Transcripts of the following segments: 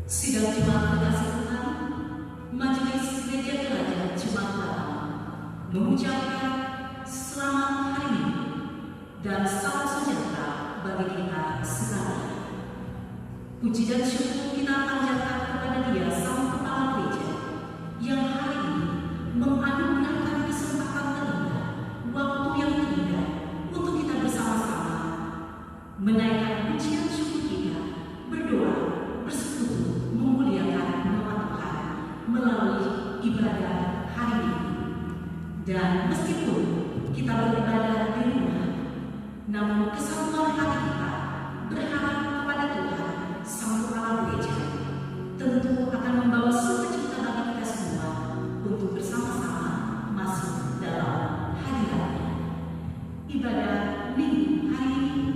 Sidang Jemaat Kekasih Tuhan, Majelis Gereja Kerajaan Jemaat Batam mengucapkan selamat hari Minggu dan salam sejahtera bagi kita sekalian. Puji dan syukur kita panjatkan kepada Dia Sang Kepala Gereja yang hari ini menganugerahkan kesempatan terindah, waktu yang terindah untuk kita bersama-sama menaikkan pujian syukur kita, berdoa, bersekutu, memuliakan nama Tuhan melalui ibadah hari ini. Dan meskipun kita beribadah di rumah, namun kesatuan hati kita berharap kepada Tuhan Sang Kepala Gereja tentu akan membawa sukacita bagi kita semua untuk bersama-sama masuk dalam hadirat-Nya. Ibadah Minggu hari ini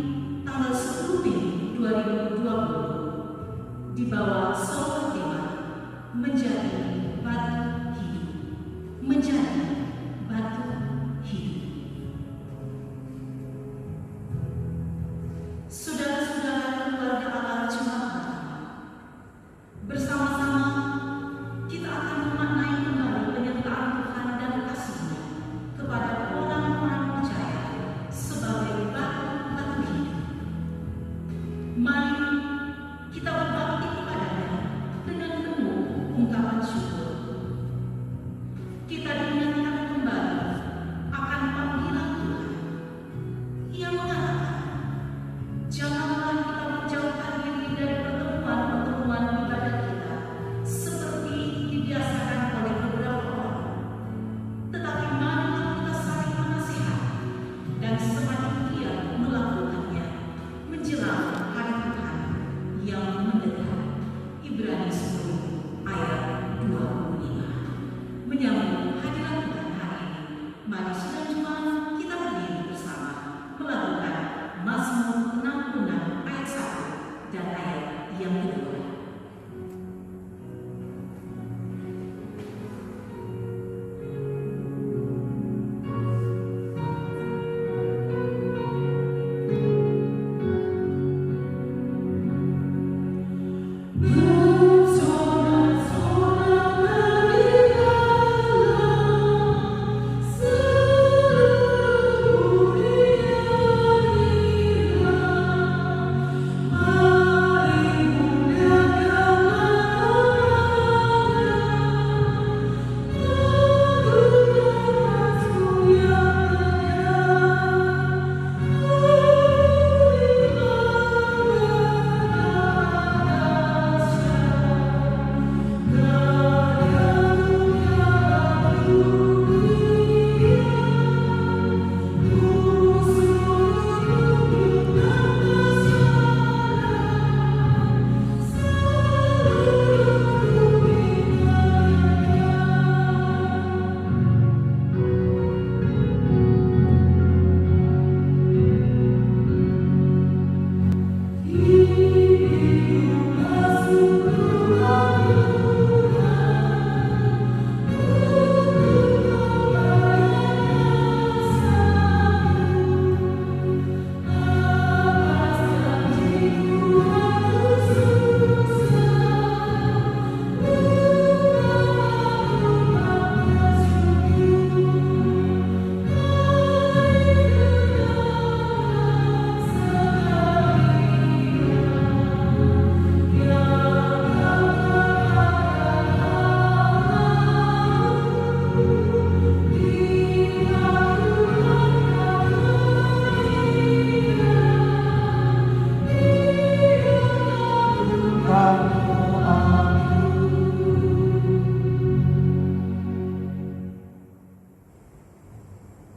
tanggal 10 Mei 2020 di bawah soal tema menjadi batu hidup. Menjadi batu hidup. Saudara-saudara keluarga Allah Jemaat Batam, bersama-sama kita akan memaknai kembali penyertaan Tuhan dan kasih-Nya kepada orang-orang percaya sebagai batu hidup. Mari kita berbakti kepada-Nya dengan penuh ungkapan syukur. Kita diingatkan kembali akan panggilan Tuhan. Ia mengatakan, janganlah kita menjauhkan diri dari pertemuan-pertemuan ibadah kita seperti dibiasakan oleh beberapa orang, tetapi marilah kita saling menasihati dan semakin giat melakukannya menjelang hari Tuhan yang mendekat. Ibrani 10 ayat 25. Menyambut hadirat Tuhan hari ini, mari sidang Jemaat kita berdiri bersama melakukan Mazmur 66 ayat 1 dan ayat yang kedua.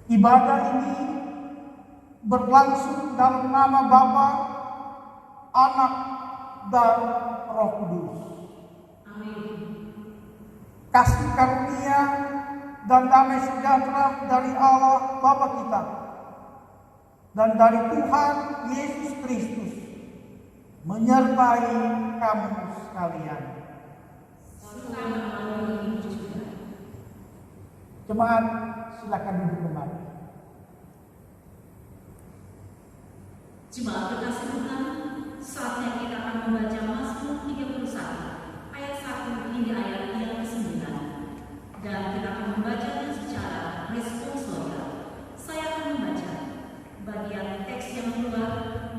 Ibadah ini berlangsung dalam nama Bapa, Anak, dan Roh Kudus. Amin. Kasih karunia dan damai sejahtera dari Allah Bapa kita dan dari Tuhan Yesus Kristus menyertai kamu sekalian. Jemaat, silakan duduk kembali. Jemaat Kekasih Tuhan, saatnya kita akan membaca Mazmur 31 hingga ayat yang ke-9. Dan kita akan membacanya secara responsorial. Saya akan membaca bagian teks yang keluar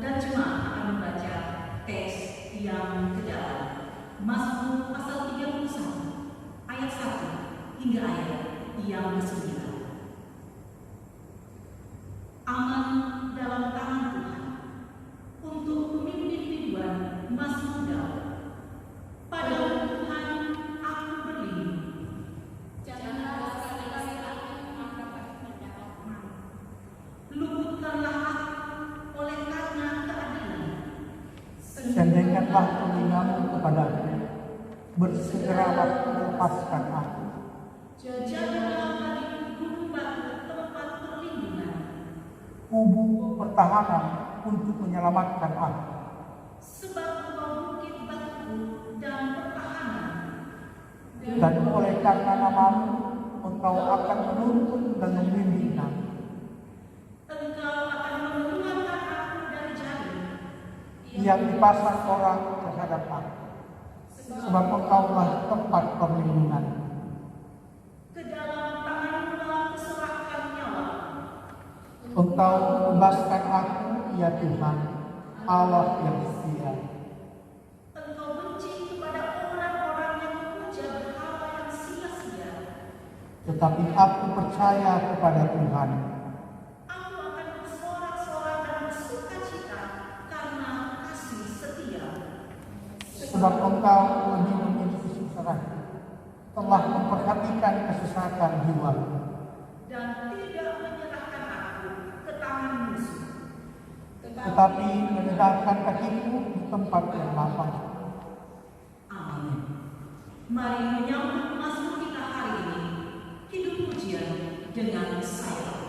dan jemaat akan membaca teks yang ke dalam. Mazmur pasal 31 ayat 1 hingga ayat yang ke-9. Aman dalam tangan Tuhan untuk pemimpin biduan Mazmur Daud. Padamu Tuhan aku berlindung. Luputkanlah aku oleh karena keadilan. Sendengkanlah telingamu kepadaku, bersegeralah melepaskan aku. Jadilah bagiku gunung batu tempat perlindungan. Kubu pertahanan untuk menyelamatkan aku. Sebab engkau bukit batuku dan pertahanan. Dan oleh karena namamu, engkau akan menuntun dan membimbing aku. Engkau akan mengeluarkan aku dari jaring Yang dipasang orang terhadap aku. Sebab engkaulah tempat perlindungan. ke dalam tanganmu kuserahkan nyawa. Engkau membebaskan aku, ya Tuhan, Allah yang setia. Engkau benci kepada orang-orang yang memuja berhala yang sia-sia. Tetapi aku percaya kepada Tuhan. Aku akan bersorak-sorak dan bersukacita karena kasih setia. Sebab engkau lebih memiliki seseorang, telah memperhatikan kesesatan jiwa. Dan tidak menyerahkan aku ke tangan musuh. Tetapi menegakkan kakiku di tempat yang lapang. Amin. Mari menyambut Mazmur kita hari ini. Hidup pujian dengan saya.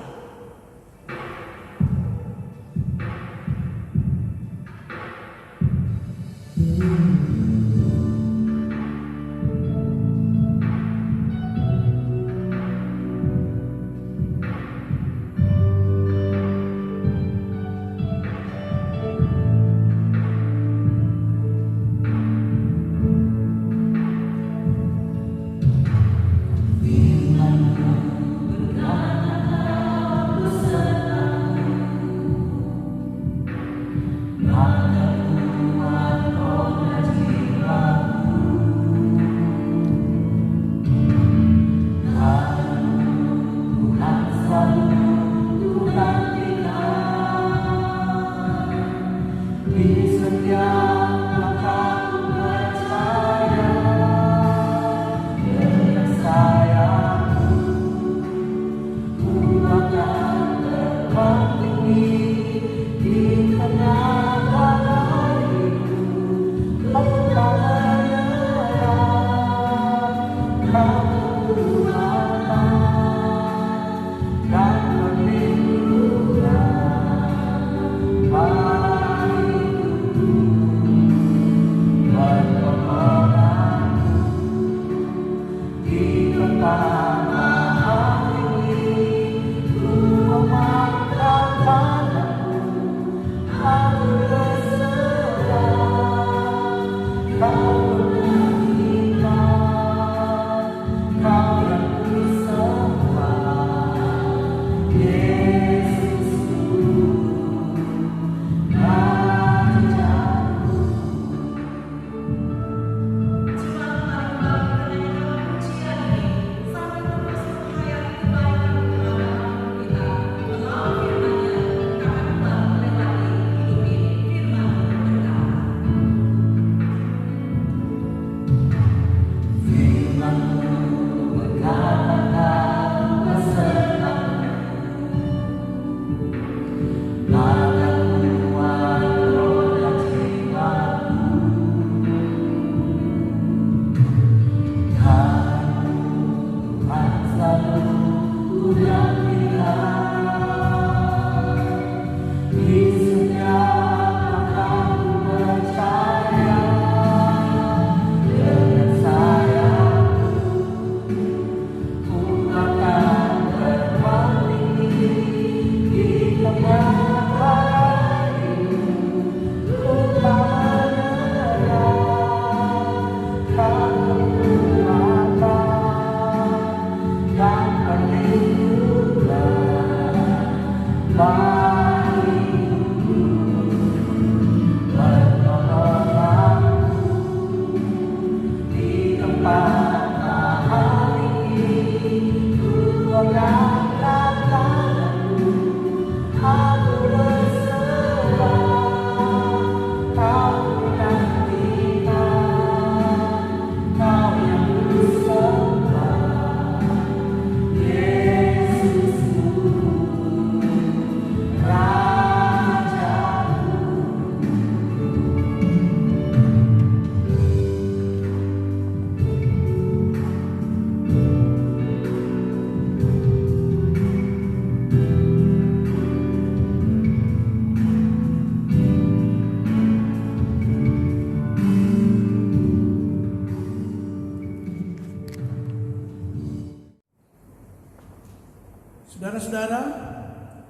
Saudara-saudara,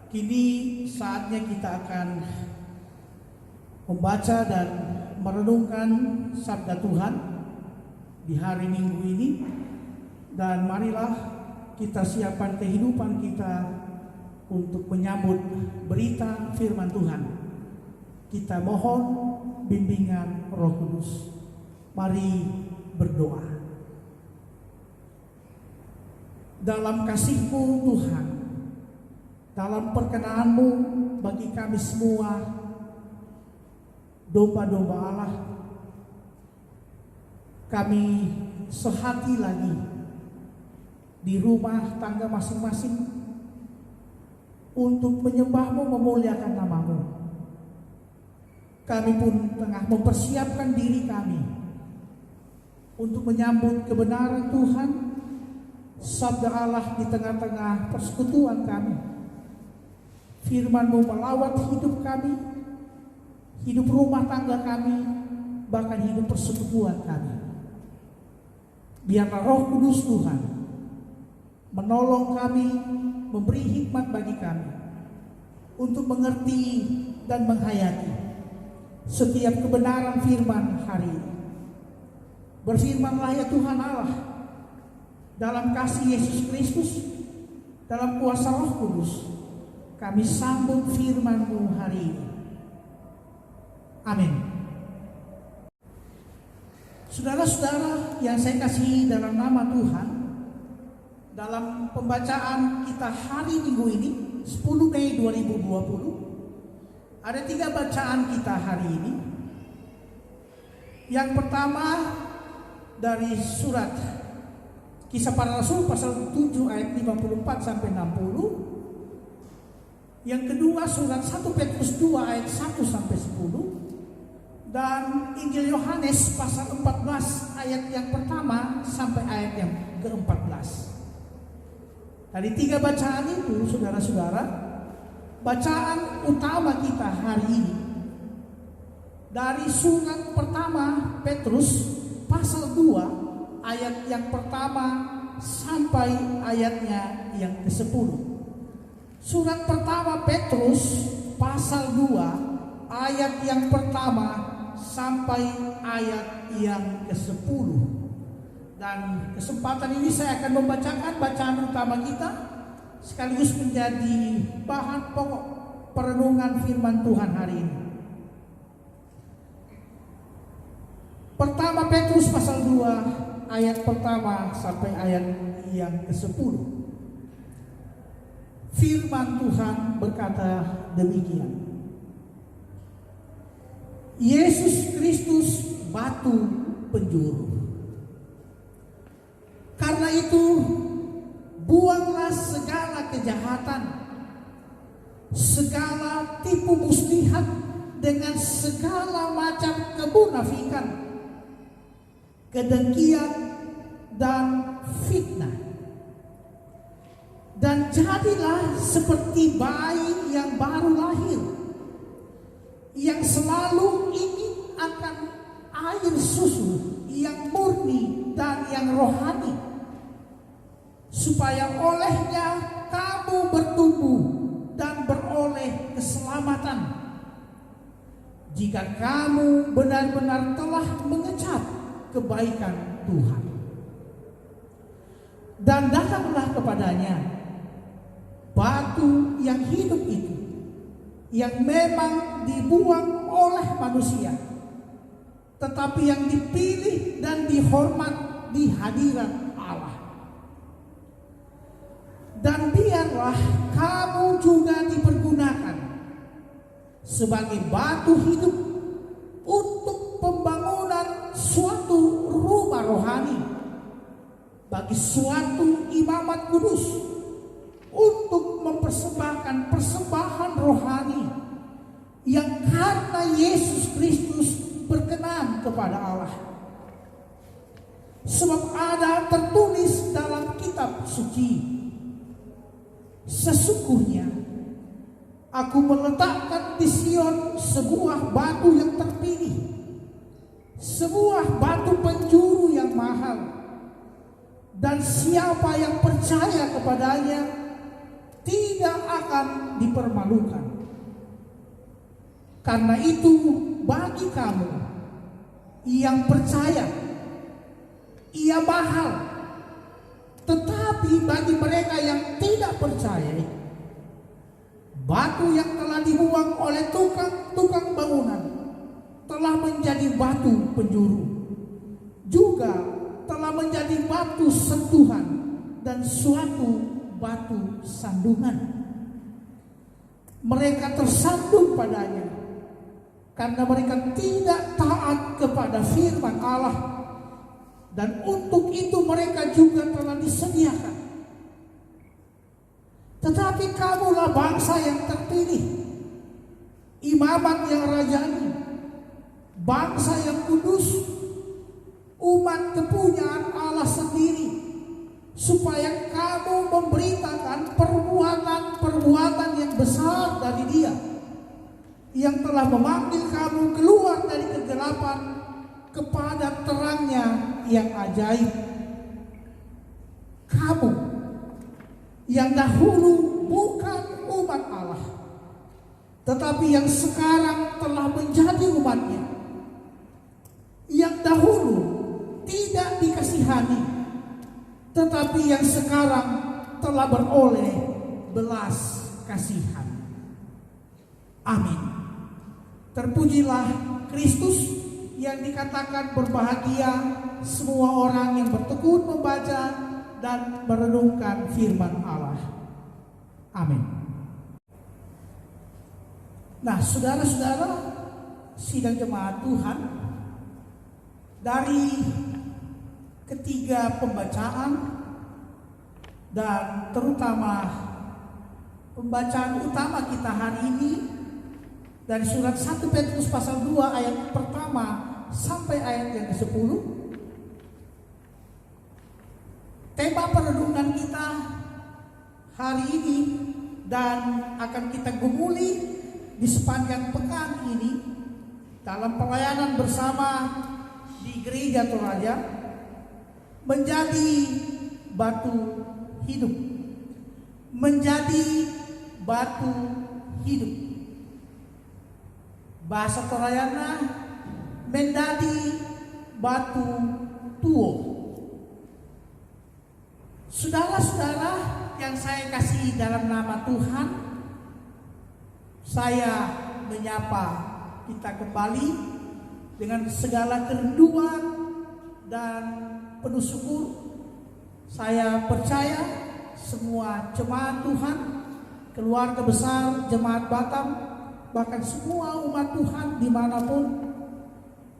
kini saatnya kita akan membaca dan merenungkan sabda Tuhan di hari Minggu ini. Dan marilah kita siapkan kehidupan kita untuk menyambut berita firman Tuhan. Kita mohon bimbingan Roh Kudus. Mari berdoa. Dalam kasih-Mu Tuhan, dalam perkenan-Mu bagi kami semua, domba-domba Allah, kami sehati lagi di rumah tangga masing-masing untuk menyembah-Mu, memuliakan nama-Mu. Kami pun tengah mempersiapkan diri kami untuk menyambut kebenaran Tuhan, sabda Allah di tengah-tengah persekutuan kami. Firman-Mu melawat hidup kami, hidup rumah tangga kami, bahkan hidup persekutuan kami. Biarlah Roh Kudus Tuhan menolong kami, memberi hikmat bagi kami untuk mengerti dan menghayati setiap kebenaran firman hari ini. Berfirmanlah ya Tuhan Allah, dalam kasih Yesus Kristus, dalam kuasa Roh Kudus, kami sambut firman-Mu hari ini. Amin. Saudara-saudara yang saya kasihi dalam nama Tuhan, dalam pembacaan kita hari Minggu ini 10 Mei 2020, ada 3 bacaan kita hari ini. Yang pertama dari surat Kisah Para Rasul pasal 7 ayat 54 sampai 60. Yang kedua surat 1 Petrus 2 ayat 1 sampai 10. Dan Injil Yohanes pasal 14 ayat yang pertama sampai ayat yang ke-14. Dari 3 bacaan itu, saudara-saudara, bacaan utama kita hari ini dari surat pertama Petrus pasal 2 ayat yang pertama sampai ayatnya yang ke-10. Surat pertama Petrus pasal 2 ayat yang pertama sampai ayat yang ke-10. Dan kesempatan ini saya akan membacakan bacaan utama kita sekaligus menjadi bahan pokok perenungan firman Tuhan hari ini. Pertama Petrus pasal 2 ayat pertama sampai ayat yang ke-10. Firman Tuhan berkata demikian. Yesus Kristus batu penjuru. Karena itu buanglah segala kejahatan, segala tipu muslihat dengan segala macam kemunafikan, kedengkian dan fitnah. Dan jadilah seperti bayi yang baru lahir, yang selalu ingin akan air susu yang murni dan yang rohani, supaya olehnya kamu bertumbuh dan beroleh keselamatan, jika kamu benar-benar telah mengecap kebaikan Tuhan. Dan datanglah kepadanya batu yang hidup itu, yang memang dibuang oleh manusia, tetapi yang dipilih dan dihormat di hadirat Allah. Dan biarlah kamu juga dipergunakan sebagai batu hidup untuk pembangunan suatu rumah rohani, bagi suatu imamat kudus, untuk mempersembahkan persembahan rohani yang karena Yesus Kristus berkenan kepada Allah. Sebab ada tertulis dalam kitab suci, sesungguhnya aku meletakkan di Sion sebuah batu yang terpilih, sebuah batu penjuru yang mahal, dan siapa yang percaya kepadanya tidak tidak akan dipermalukan. Karena itu bagi kamu yang percaya, ia mahal. Tetapi bagi mereka yang tidak percaya, batu yang telah dibuang oleh tukang bangunan telah menjadi batu penjuru, juga telah menjadi batu sentuhan dan suatu batu sandungan. Mereka tersandung padanya karena mereka tidak taat kepada firman Allah, dan untuk itu mereka juga telah disediakan. Tetapi kamulah bangsa yang terpilih, imamat yang rajani, bangsa yang kudus, umat kepunyaan Allah sendiri, supaya kamu memberitakan perbuatan-perbuatan yang besar dari Dia yang telah memanggil kamu keluar dari kegelapan kepada terangnya yang ajaib. Kamu yang dahulu bukan umat Allah, tetapi yang sekarang telah menjadi umatnya, yang dahulu tidak dikasihani, tetapi yang sekarang telah beroleh belas kasihan. Amin. Terpujilah Kristus, yang dikatakan berbahagia semua orang yang bertekun membaca dan merenungkan firman Allah. Amin. Nah, saudara-saudara, sidang jemaat Tuhan, dari ketiga pembacaan dan terutama pembacaan utama kita hari ini dari surat 1 Petrus pasal 2 ayat pertama sampai ayat yang ke-10. Tema perenungan kita hari ini dan akan kita gumuli di sepanjang pekan ini dalam pelayanan bersama di Gereja Toraja, menjadi batu hidup. Menjadi batu hidup. Bahasa Torayana, menjadi batu tuo. Saudara-saudara yang saya kasih dalam nama Tuhan, saya menyapa kita kembali dengan segala kerinduan dan penuh syukur. Saya percaya semua jemaat Tuhan, keluarga besar jemaat Batam, bahkan semua umat Tuhan dimanapun,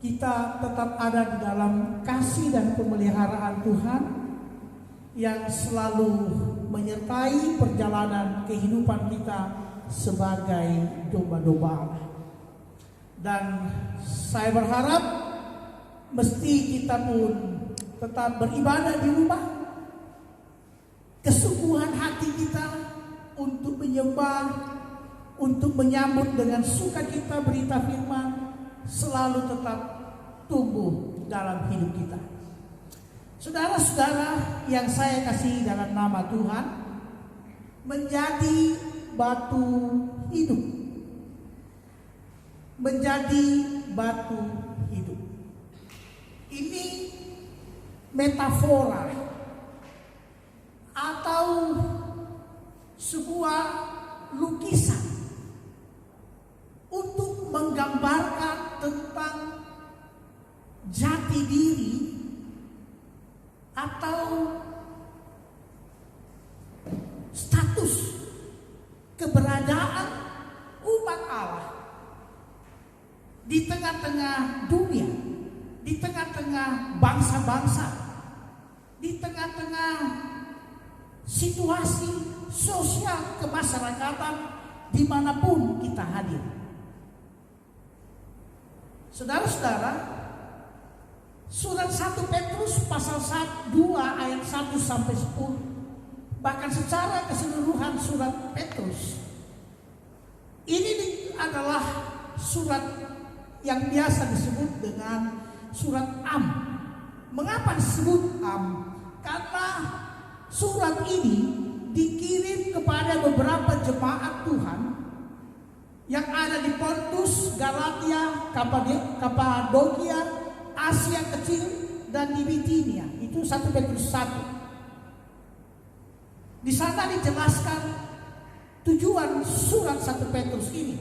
kita tetap ada di dalam kasih dan pemeliharaan Tuhan yang selalu menyertai perjalanan kehidupan kita sebagai domba-domba Allah. Dan saya berharap mesti kita pun tetap beribadah di rumah. Kesungguhan hati kita untuk menyembah, untuk menyambut dengan sukacita berita firman selalu tetap tumbuh dalam hidup kita. Saudara-saudara yang saya kasih dalam nama Tuhan, menjadi batu hidup. Menjadi batu hidup. Ini metafora atau sebuah lukisan untuk menggambarkan tentang jati diri atau status keberadaan umat Allah di tengah-tengah dunia, di tengah-tengah bangsa-bangsa, di tengah-tengah situasi sosial kemasyarakatan dimanapun kita hadir. Saudara-saudara, surat 1 Petrus pasal 2 ayat 1 sampai 10, bahkan secara keseluruhan surat Petrus ini adalah surat yang biasa disebut dengan surat Am. Mengapa disebut Am? Karena surat ini dikirim kepada beberapa jemaat Tuhan yang ada di Pontus, Galatia, Kapadokia, Asia Kecil, dan di Bitinia. Itu 1 Petrus 1. Di sana dijelaskan tujuan surat 1 Petrus ini.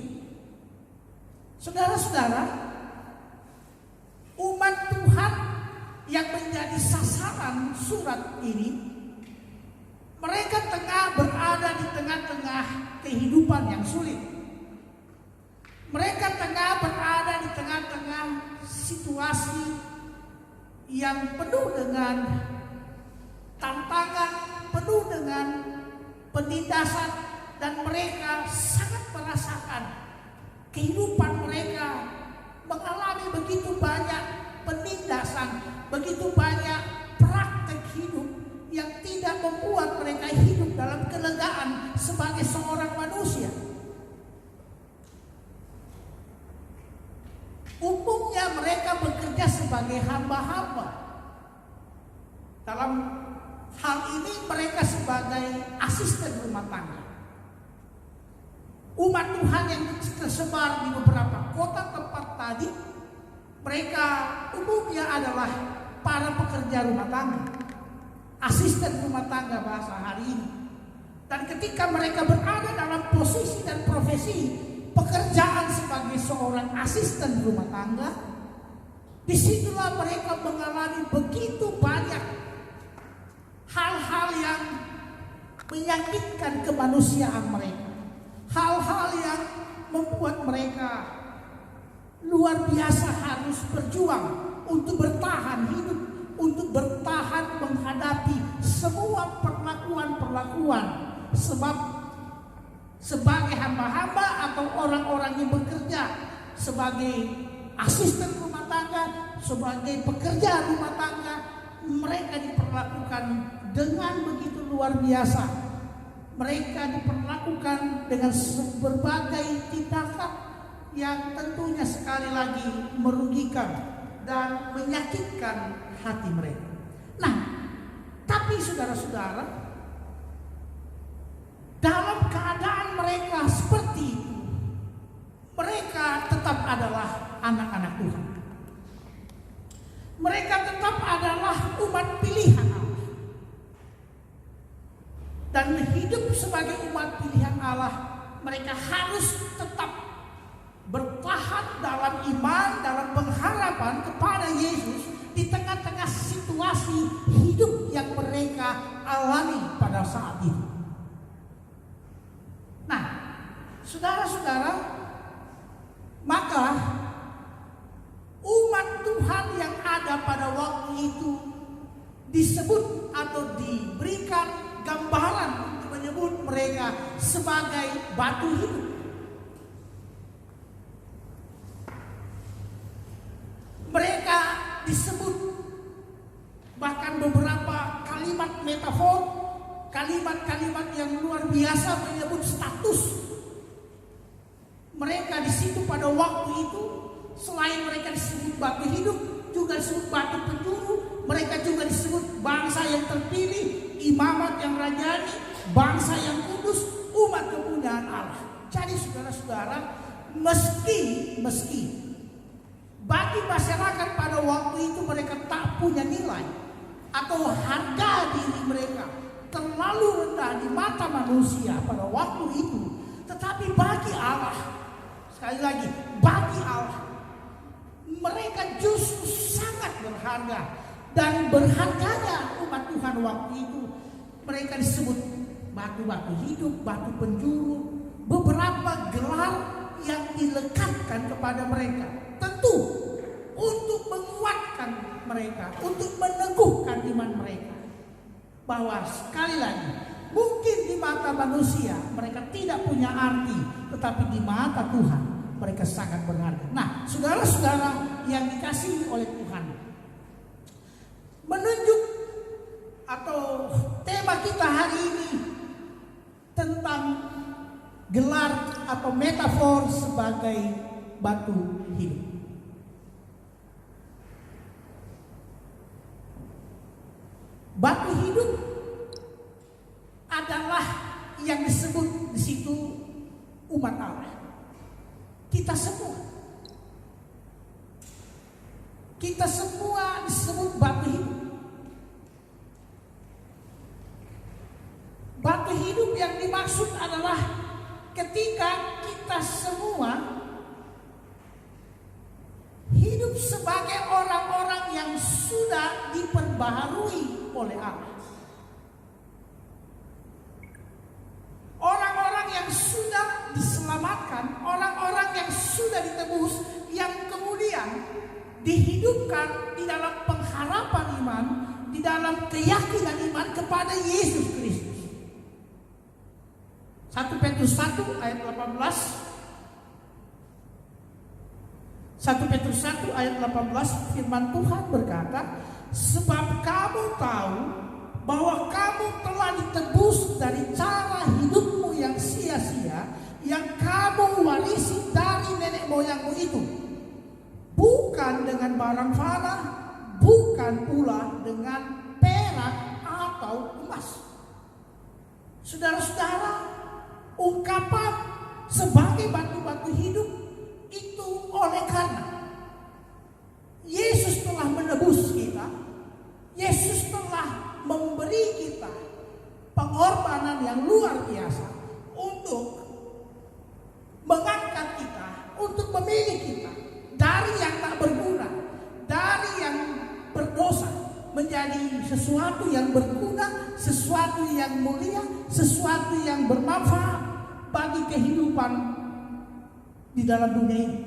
Saudara-saudara, umat Tuhan yang menjadi sasaran surat ini, mereka tengah berada di tengah-tengah kehidupan yang sulit. Mereka tengah berada di tengah-tengah situasi yang penuh dengan tantangan, penuh dengan penindasan, dan mereka sangat merasakan kehidupan mereka mengalami begitu banyak penindasan, begitu banyak praktek hidup yang tidak membuat mereka hidup dalam kelegaan sebagai seorang manusia. Umumnya mereka bekerja sebagai hamba-hamba. Dalam hal ini mereka sebagai asisten rumah tangga. Umat Tuhan yang tersebar di beberapa kota tempat tadi, mereka umumnya adalah para pekerja rumah tangga, asisten rumah tangga bahasa hari ini. Dan ketika mereka berada dalam posisi dan profesi pekerjaan sebagai seorang asisten rumah tangga, disitulah mereka mengalami begitu banyak hal-hal yang menyakitkan kemanusiaan mereka, hal-hal yang membuat mereka luar biasa harus berjuang untuk bertahan hidup, untuk bertahan menghadapi semua perlakuan-perlakuan. Sebab sebagai hamba-hamba atau orang-orang yang bekerja sebagai asisten rumah tangga, sebagai pekerja rumah tangga, mereka diperlakukan dengan begitu luar biasa. Mereka diperlakukan dengan berbagai tindakan yang tentunya sekali lagi merugikan dan menyakitkan hati mereka. Nah, tapi saudara-saudara, dalam keadaan mereka seperti itu, mereka tetap adalah anak-anak Tuhan. Mereka tetap adalah umat pilihan Allah. Dan hidup sebagai umat pilihan Allah, mereka harus tetap bertahan dalam iman, dalam pengharapan kepada Yesus di tengah-tengah situasi hidup yang mereka alami pada saat itu. Nah, saudara-saudara, maka umat Tuhan yang ada pada waktu itu disebut atau diberikan gambaran untuk menyebut mereka sebagai batu hidup. Mereka disebut bahkan beberapa kalimat metafor, kalimat-kalimat yang luar biasa menyebut status mereka di situ pada waktu itu. Selain mereka disebut batu hidup, juga disebut batu penjuru. Mereka juga disebut bangsa yang terpilih, imamat yang rajani, bangsa yang kudus, umat kepunyaan Allah. Jadi saudara-saudara, meski bagi masyarakat pada waktu itu mereka tak punya nilai atau harga diri mereka terlalu rendah di mata manusia pada waktu itu, tetapi bagi Allah, sekali lagi, bagi Allah, mereka justru sangat berharga. Dan berharganya umat Tuhan waktu itu, mereka disebut batu-batu hidup, batu penjuru, beberapa gelar yang dilekatkan kepada mereka. Tentu untuk menguatkan mereka, untuk meneguhkan iman mereka. Bahwa sekali lagi, mungkin di mata manusia mereka tidak punya arti, tetapi di mata Tuhan mereka sangat berharga. Nah, saudara-saudara yang dikasihi oleh Tuhan, menunjuk atau tema kita hari ini tentang gelar atau metafor sebagai batu hidup. Batu hidup adalah yang disebut di situ umat Allah. Kita semua disebut batu hidup. Batu hidup yang dimaksud adalah ketika kita semua hidup sebagai orang-orang yang sudah diperbaharui oleh Allah. Orang-orang yang sudah diselamatkan, orang-orang yang sudah ditebus, yang kemudian dihidupkan di dalam pengharapan iman, di dalam keyakinan iman kepada Yesus Kristus. 1 Petrus 1 ayat 18. 1 Petrus 1 ayat 18, firman Tuhan berkata, sebab kamu tahu bahwa kamu telah ditebus dari cara hidupmu yang sia-sia yang kamu warisi dari nenek moyangmu itu, bukan dengan barang fana, bukan pula dengan perak atau emas. Saudara-saudara, ungkapan sebagai batu-batu hidup itu oleh karena Yesus telah menebus kita, Yesus telah memberi kita pengorbanan yang luar biasa untuk mengangkat kita, untuk memilih kita dari yang tak berguna, dari yang berdosa, menjadi sesuatu yang berguna, sesuatu yang mulia, sesuatu yang bermanfaat bagi kehidupan di dalam dunia ini.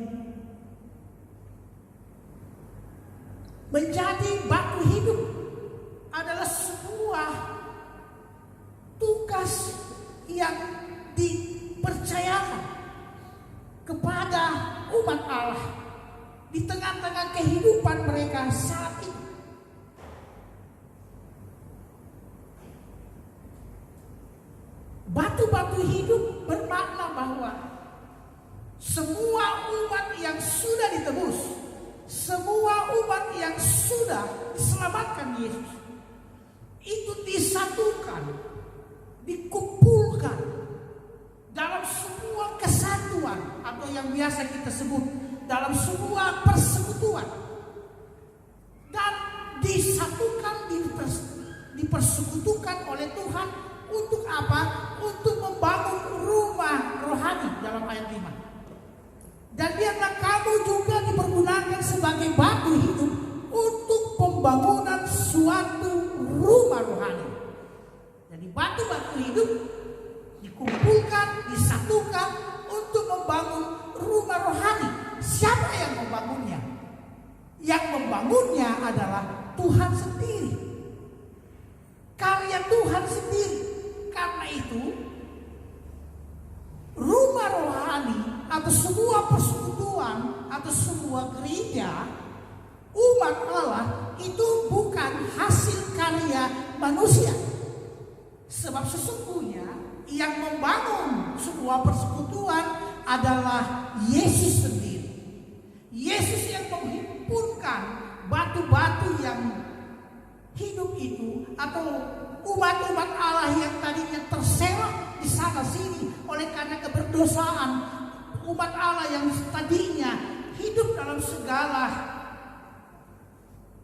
Menjadi batu hidup adalah sebuah tugas yang dipercayakan kepada umat Allah di tengah-tengah kehidupan mereka saat ini. Batu-batu hidup bermakna bahwa semua umat yang sudah ditebus, semua umat yang sudah diselamatkan Yesus, itu disatukan, dikumpulkan dalam sebuah kesatuan atau yang biasa kita sebut dalam sebuah persekutuan, dan disatukan, dipersekutukan oleh Tuhan untuk apa? Untuk membangun rumah rohani dalam ayat 5. Dan biarlah kamu juga dipergunakan sebagai batu hidup untuk pembangunan suatu rumah rohani. Jadi batu-batu hidup dikumpulkan, disatukan untuk membangun rumah rohani. Siapa yang membangunnya? Yang membangunnya adalah Tuhan sendiri. Karya Tuhan sendiri. Karena itu, rumah rohani atau sebuah persekutuan atau sebuah gereja umat Allah itu bukan hasil karya manusia. Sebab sesungguhnya yang membangun sebuah persekutuan adalah Yesus sendiri. Yesus yang menghimpunkan batu-batu yang hidup itu atau umat-umat Allah yang tadinya terserak di sana sini oleh karena keberdosaan, umat Allah yang tadinya hidup dalam segala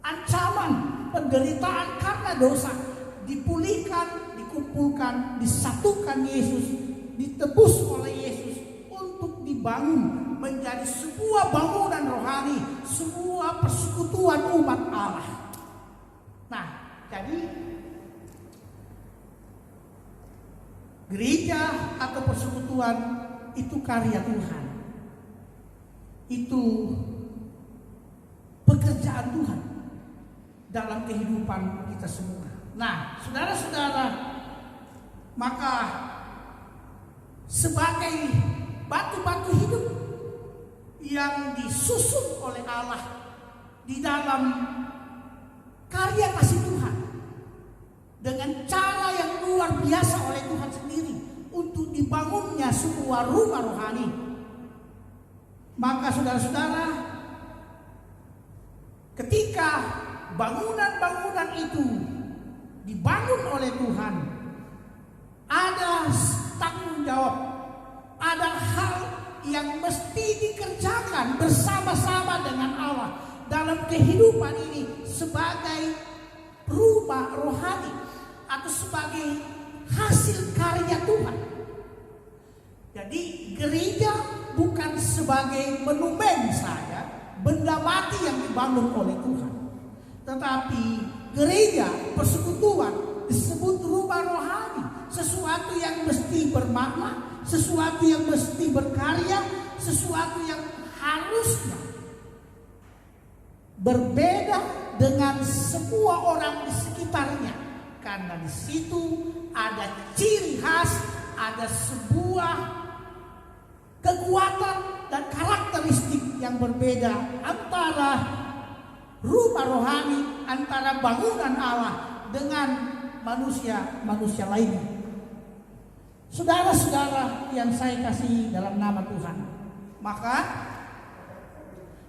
ancaman, penderitaan karena dosa, dipulihkan, dikumpulkan, disatukan Yesus, ditebus oleh Yesus untuk dibangun menjadi sebuah bangunan rohani, sebuah persekutuan umat Allah. Nah, jadi gereja atau persekutuan itu karya Tuhan. Itu pekerjaan Tuhan dalam kehidupan kita semua. Nah, saudara-saudara, maka sebagai batu-batu hidup yang disusun oleh Allah di dalam karya kasih Tuhan, dengan cara yang luar biasa oleh Tuhan sendiri untuk dibangunnya sebuah rumah rohani. Maka saudara-saudara, ketika bangunan-bangunan itu dibangun oleh Tuhan, ada jawab. Ada hal yang mesti dikerjakan bersama-sama dengan Allah dalam kehidupan ini sebagai rumah rohani atau sebagai hasil karya Tuhan. Jadi gereja bukan sebagai monumen saja, benda mati yang dibangun oleh Tuhan. Tetapi gereja, persekutuan disebut rumah rohani, sesuatu yang mesti bermakna, sesuatu yang mesti berkarya, sesuatu yang harusnya berbeda dengan semua orang di sekitarnya, karena di situ ada ciri khas, ada sebuah kekuatan dan karakteristik yang berbeda antara rumah rohani, antara bangunan Allah dengan manusia lainnya. Saudara-saudara yang saya kasih dalam nama Tuhan, maka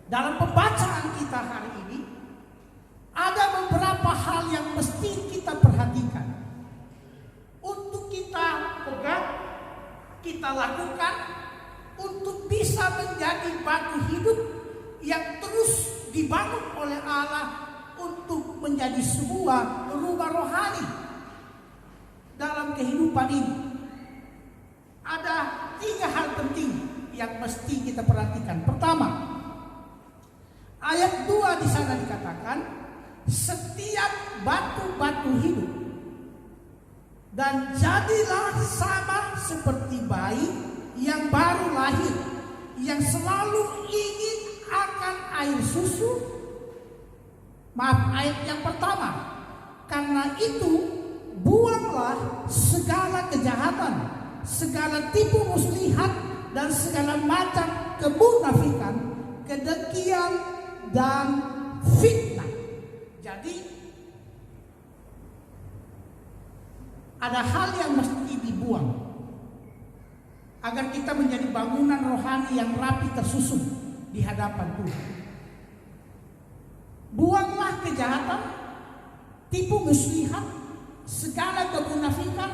dalam pembacaan kita hari ini ada beberapa hal yang mesti kita perhatikan untuk kita pegang, kita lakukan untuk bisa menjadi batu hidup yang terus dibangun oleh Allah untuk menjadi sebuah rumah rohani dalam kehidupan ini. Ada 3 hal penting yang mesti kita perhatikan. Pertama, ayat 2 di sana dikatakan, setiap batu-batu hidup dan jadilah sama seperti bayi yang baru lahir, yang selalu ingin akan air susu. Maaf, ayat yang pertama, karena itu buanglah segala kejahatan, segala tipu muslihat, dan segala macam kemunafikan, kedengkian, dan fitnah. Jadi ada hal yang mesti dibuang agar kita menjadi bangunan rohani yang rapi tersusun di hadapan Tuhan. Buanglah kejahatan, tipu muslihat, segala kemunafikan,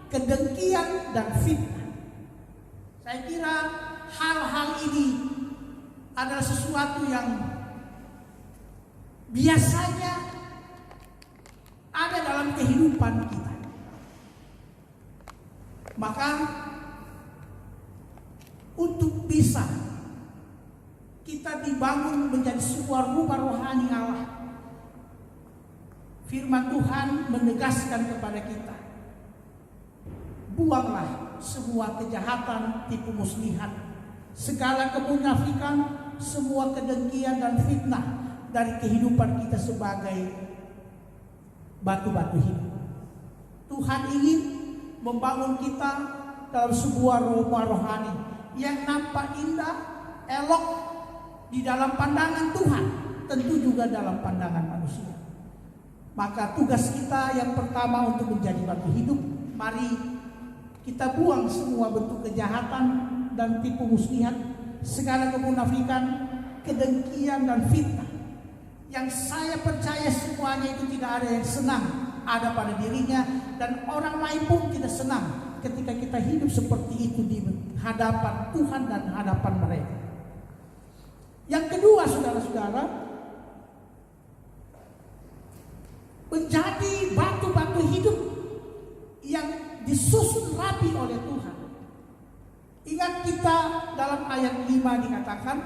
kedengkian, dan fitnah. Saya kira hal-hal ini adalah sesuatu yang biasanya ada dalam kehidupan kita. Maka untuk bisa kita dibangun menjadi sebuah rumah rohani Allah, firman Tuhan menegaskan kepada kita, buanglah semua kejahatan, tipu muslihat, segala kemunafikan, semua kedengkian dan fitnah dari kehidupan kita sebagai batu-batu hidup. Tuhan ingin membangun kita dalam sebuah rumah rohani yang nampak indah, elok di dalam pandangan Tuhan, tentu juga dalam pandangan manusia. Maka tugas kita yang pertama untuk menjadi batu hidup, mari kita buang semua bentuk kejahatan dan tipu muslihat, segala kemunafikan, kedengkian, dan fitnah. Yang saya percaya semuanya itu tidak ada yang senang ada pada dirinya, dan orang lain pun tidak senang ketika kita hidup seperti itu di hadapan Tuhan dan hadapan mereka. Yang kedua, saudara-saudara, menjadi batu-batu hidup yang disusun rapi oleh Tuhan. Ingat kita dalam ayat 5 dikatakan,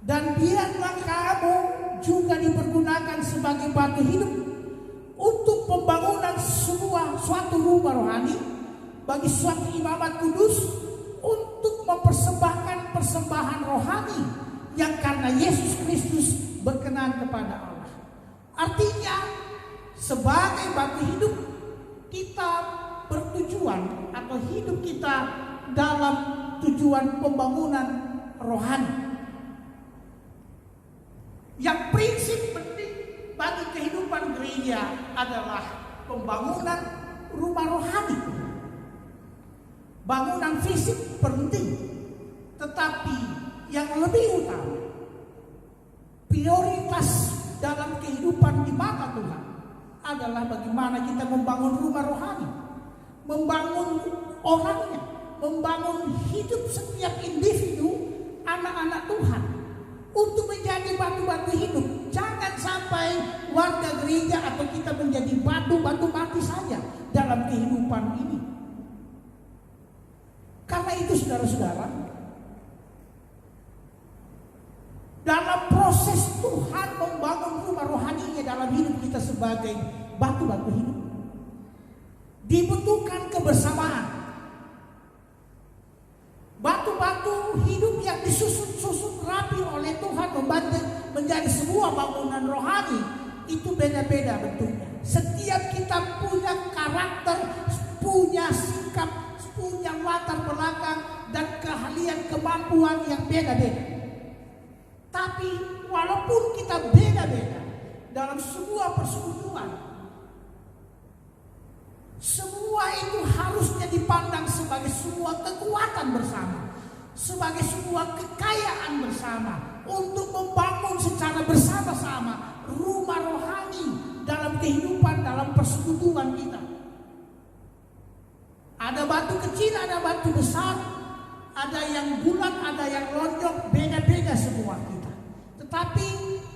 dan biarlah kamu juga dipergunakan sebagai batu hidup untuk pembangunan suatu rumah rohani bagi suatu imamat kudus, untuk mempersembahkan persembahan rohani yang karena Yesus Kristus berkenan kepada Allah. Artinya sebagai batu hidup kita bertujuan atau hidup kita dalam tujuan pembangunan rohani. Yang prinsip penting bagi kehidupan gereja adalah pembangunan rumah rohani. Bangunan fisik penting, tetapi yang lebih utama, prioritas dalam kehidupan di mata Tuhan adalah bagaimana kita membangun rumah rohani. Membangun orangnya, membangun hidup setiap individu anak-anak Tuhan untuk menjadi batu-batu hidup. Jangan sampai warga gereja atau kita menjadi batu-batu mati saja dalam kehidupan ini. Karena itu saudara-saudara, dalam proses Tuhan membangun rumah rohaninya dalam hidup kita sebagai batu-batu hidup, dibutuhkan kebersamaan. Batu-batu hidup yang disusun rapi oleh Tuhan membantu menjadi sebuah bangunan rohani itu beda-beda bentuknya. Setiap kita punya karakter, punya sikap, punya latar belakang dan keahlian kemampuan yang beda-beda. Tapi walaupun kita beda-beda dalam sebuah persekutuan, semua itu harusnya dipandang sebagai sebuah kekuatan bersama, sebagai sebuah kekayaan bersama untuk membangun secara bersama-sama rumah rohani dalam kehidupan, dalam persekutuan kita. Ada batu kecil, ada batu besar, ada yang bulat, ada yang lonjong, beda-beda semua kita. Tetapi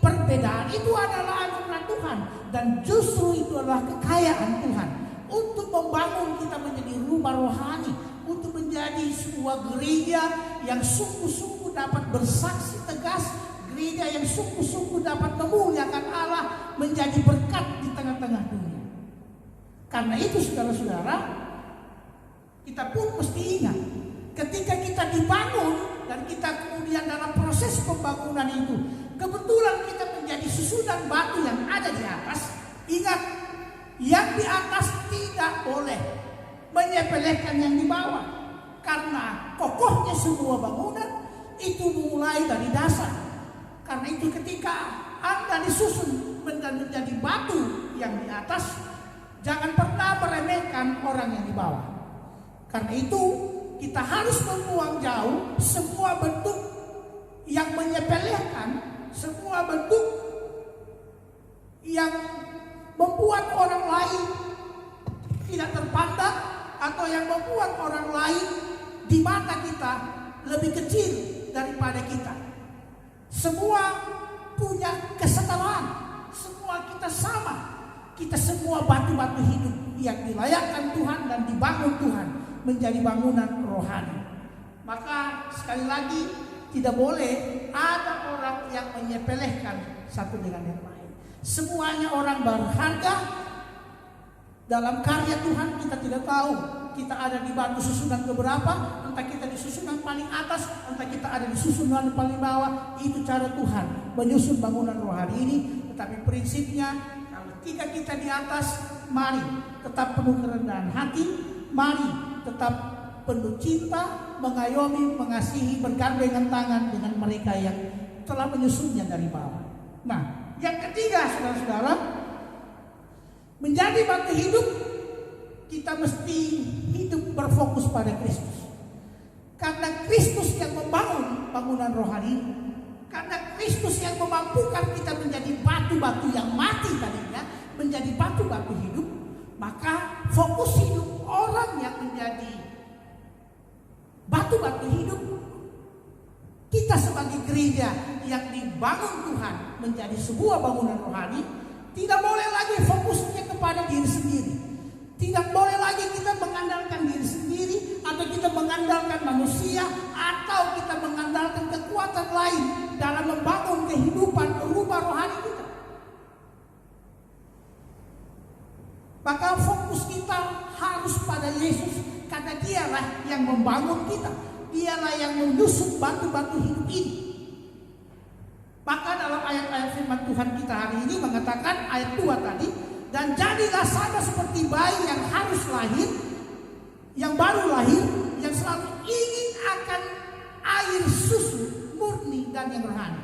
perbedaan itu adalah anugerah Tuhan dan justru itu adalah kekayaan Tuhan untuk membangun kita menjadi rumah rohani, untuk menjadi sebuah gereja yang sungguh-sungguh dapat bersaksi tegas, gereja yang sungguh-sungguh dapat memuliakan Allah, menjadi berkat di tengah-tengah dunia. Karena itu saudara-saudara, kita pun mesti ingat, ketika kita dibangun dan kita kemudian dalam proses pembangunan itu, kebetulan kita menjadi susunan batu yang ada di atas, ingat, yang di atas tidak boleh menyepelekan yang di bawah. Karena kokohnya sebuah bangunan itu mulai dari dasar. Karena itu ketika Anda disusun menjadi batu yang di atas, jangan pernah meremehkan orang yang di bawah. Karena itu kita harus membuang jauh semua bentuk yang menyepelekan, semua bentuk yang membuat orang lain tidak terpandang atau yang membuat orang lain di mata kita lebih kecil daripada kita. Semua punya kesetaraan, semua kita sama. Kita semua batu-batu hidup yang dilayakkan Tuhan dan dibangun Tuhan menjadi bangunan rohani. Maka sekali lagi tidak boleh ada orang yang menyepelekan satu dengan yang lain. Semuanya orang berharga dalam karya Tuhan. Kita tidak tahu kita ada di batu susunan keberapa, entah kita di susunan paling atas, entah kita ada di susunan paling bawah. Itu cara Tuhan menyusun bangunan rohani ini. Tetapi prinsipnya, kalau ketika kita di atas, mari tetap penuh kerendahan hati, mari tetap penuh cinta, mengayomi, mengasihi, bergandengan tangan dengan mereka yang telah menyusunnya dari bawah. Nah, yang ketiga saudara-saudara, menjadi batu hidup, kita mesti hidup berfokus pada Kristus. Karena Kristus yang membangun bangunan rohani, karena Kristus yang memampukan kita menjadi batu-batu yang mati tadinya, menjadi batu-batu hidup, maka fokus hidup orang yang menjadi batu-batu hidup, kita sebagai gereja yang dibangun Tuhan menjadi sebuah bangunan rohani, tidak boleh lagi fokusnya kepada diri sendiri. Tidak boleh lagi kita mengandalkan diri sendiri, atau kita mengandalkan manusia, atau kita mengandalkan kekuatan lain dalam membangun kehidupan rumah rohani kita. Maka fokus kita harus pada Yesus, karena dialah yang membangun kita. Dialah yang menyusun batu-batu hidup ini. Maka dalam ayat-ayat firman Tuhan kita hari ini mengatakan, ayat 2 tadi, dan jadilah sama seperti bayi yang harus lahir, yang baru lahir, yang selalu ingin akan air susu murni dan yang rohani.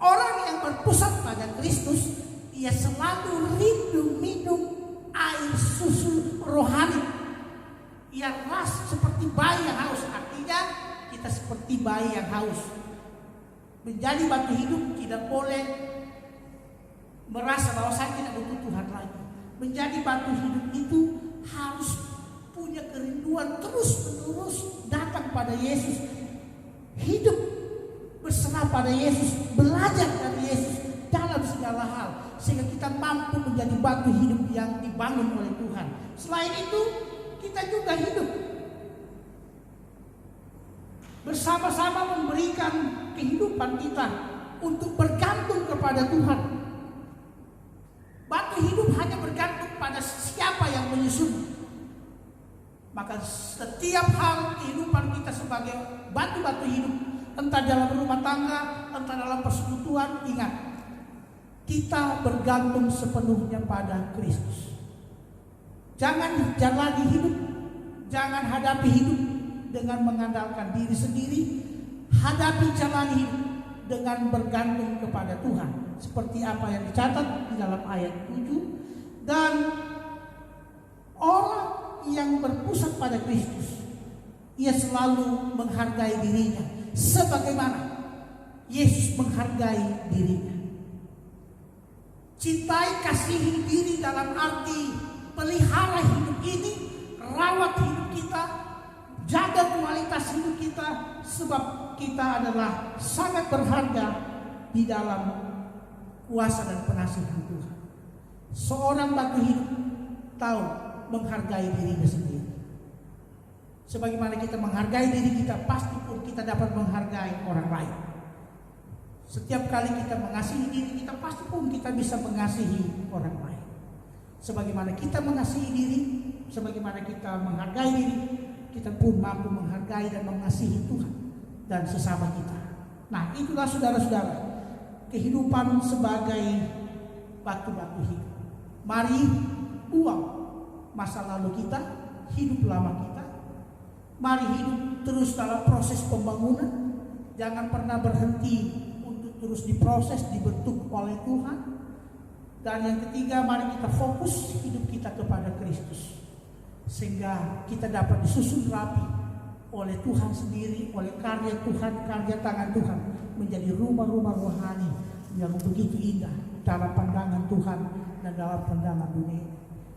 Orang yang berpusat pada Kristus, ia selalu rindu minum air susu rohani. Ia ras seperti bayi yang haus. Artinya kita seperti bayi yang haus. Menjadi batu hidup tidak boleh merasa bahwa saya tidak butuh Tuhan lagi. Menjadi batu hidup itu harus punya punya kerinduan terus-menerus datang pada Yesus, hidup berserah pada Yesus, belajar dari Yesus dalam segala hal, sehingga kita mampu menjadi batu hidup yang dibangun oleh Tuhan. Selain itu, kita juga hidup bersama-sama memberikan kehidupan kita untuk bergantung kepada Tuhan. Batu hidup hanya bergantung pada siapa yang menyusun. Maka setiap hal kehidupan kita sebagai batu-batu hidup, entah dalam rumah tangga, entah dalam persekutuan, ingat, kita bergantung sepenuhnya pada Kristus. Jangan jalani hidup, jangan hadapi hidup dengan mengandalkan diri sendiri. Hadapi jalani hidup dengan bergantung kepada Tuhan, seperti apa yang dicatat di dalam ayat 7. Dan orang yang berpusat pada Kristus, ia selalu menghargai dirinya sebagaimana Yesus menghargai dirinya. Cintai, kasihi diri dalam arti pelihara hidup ini, rawat hidup kita, jaga kualitas hidup kita, sebab kita adalah sangat berharga di dalam kuasa dan pengasihan Tuhan. Seorang batu hidup tahu menghargai dirinya sendiri. Sebagaimana kita menghargai diri kita, pasti pun kita dapat menghargai orang lain. Setiap kali kita mengasihi diri kita, pasti pun kita bisa mengasihi orang lain. Sebagaimana kita mengasihi diri, sebagaimana kita menghargai diri, kita pun mampu menghargai dan mengasihi Tuhan dan sesama kita. Nah, itulah saudara-saudara, kehidupan sebagai batu-batu hidup. Mari buang masa lalu kita, hidup lama kita. Mari hidup terus dalam proses pembangunan. Jangan pernah berhenti untuk terus diproses, dibentuk oleh Tuhan. Dan yang ketiga, mari kita fokus hidup kita kepada Kristus, sehingga kita dapat disusun rapi oleh Tuhan sendiri, oleh karya Tuhan, karya tangan Tuhan, menjadi rumah-rumah rohani yang begitu indah dalam pandangan Tuhan dan dalam pandangan dunia.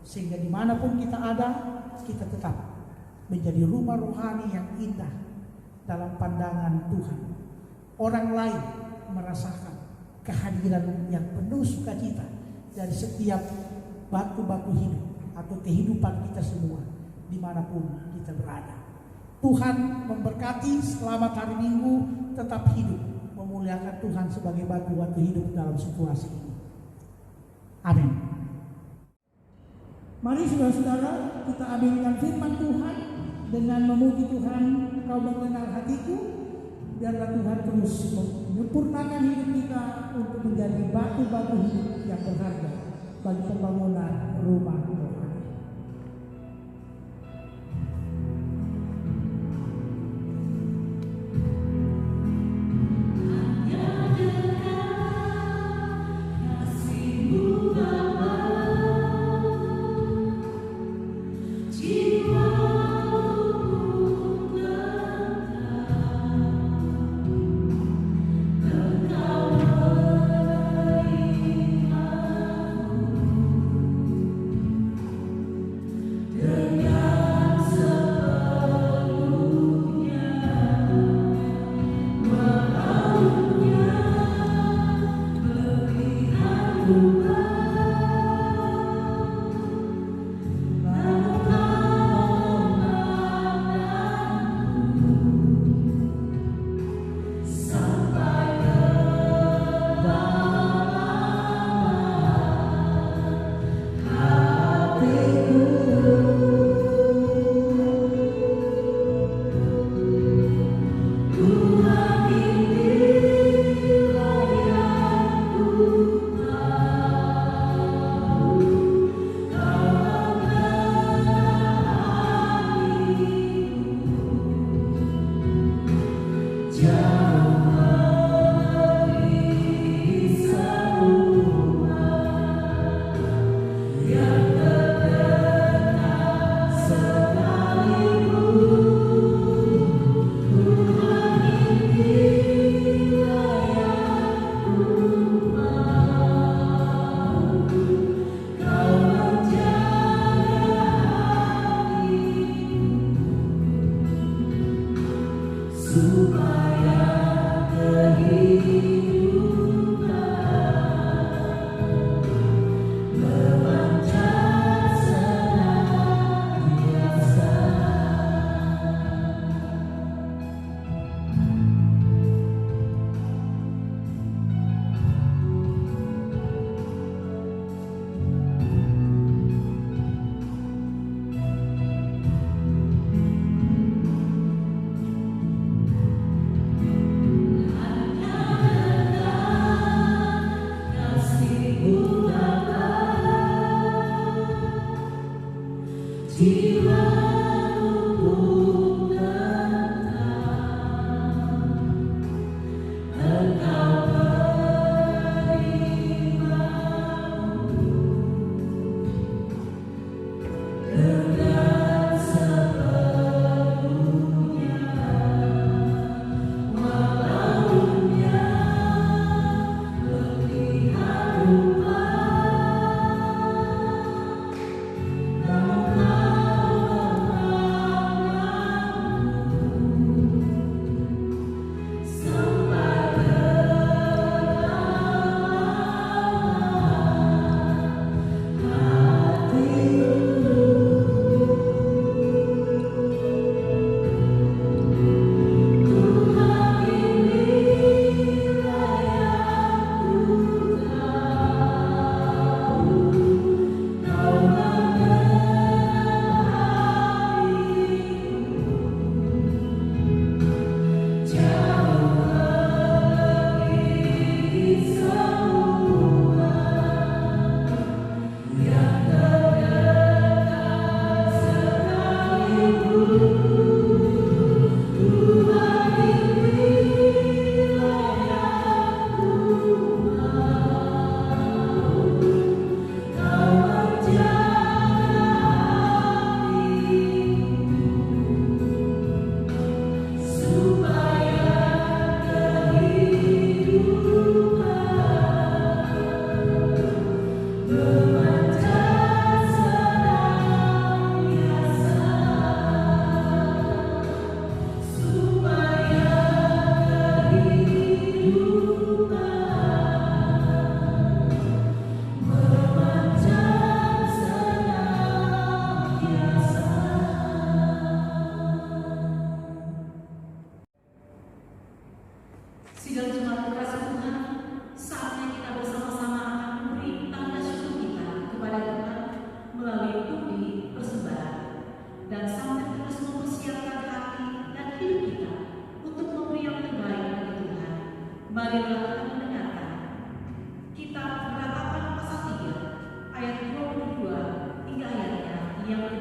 Sehingga dimanapun kita ada, kita tetap menjadi rumah rohani yang indah dalam pandangan Tuhan. Orang lain merasakan kehadiran yang penuh sukacita dari setiap batu-batu hidup atau kehidupan kita semua dimanapun kita berada. Tuhan memberkati. Selamat hari Minggu, tetap hidup memuliakan Tuhan sebagai batu-batu hidup dalam situasi ini. Amin. Mari saudara-saudara, kita ambilkan firman Tuhan dengan memuji Tuhan. Kau mengenal hatiku, biarlah Tuhan terus menyempurnakan hidup kita untuk menjadi batu-batu hidup yang berharga bagi pembangunan rumah Tuhan.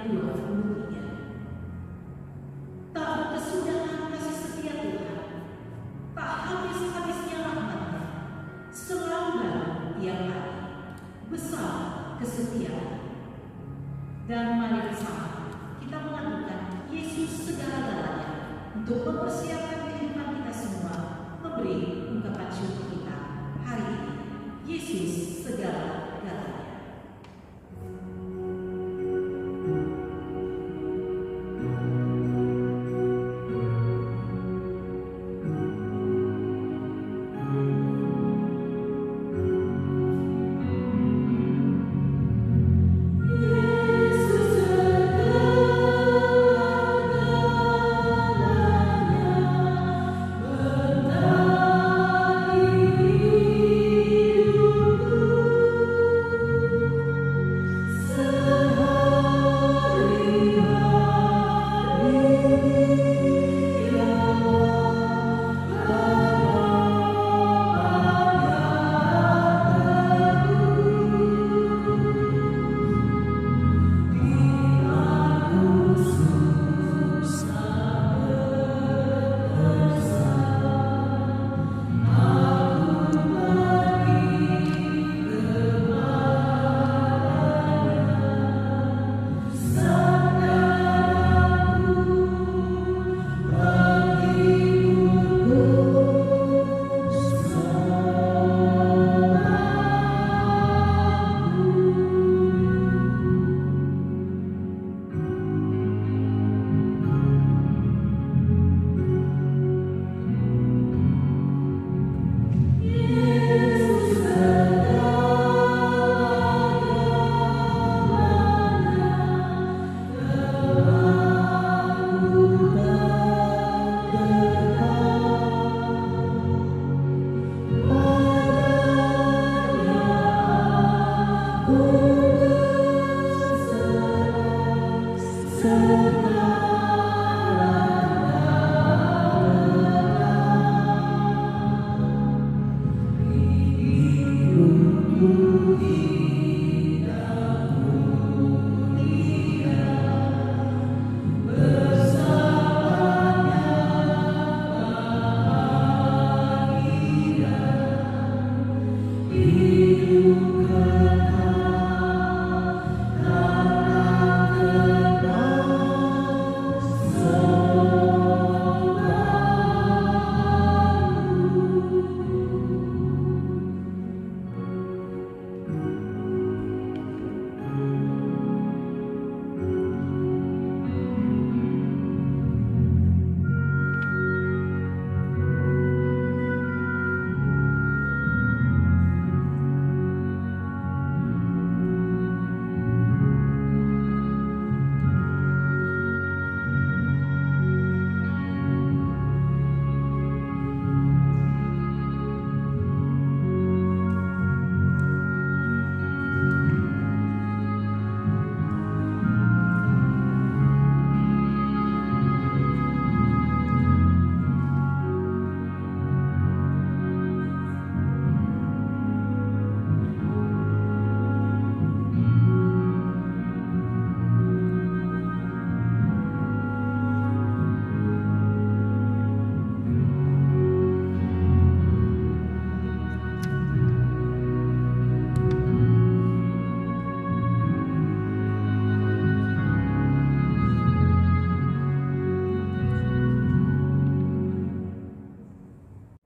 ayat 23. Tak berkesudahan kasih setia Tuhan, tak habis-habisnya rahmat-Nya, selalu baru tiap hari, besar kesetiaan. Dan mari bersama kita melakukan Yesus segala-galanya untuk mempersiapkan kehidupan kita semua, memberi ungkapan syukur kita hari ini. Yesus segala-galanya.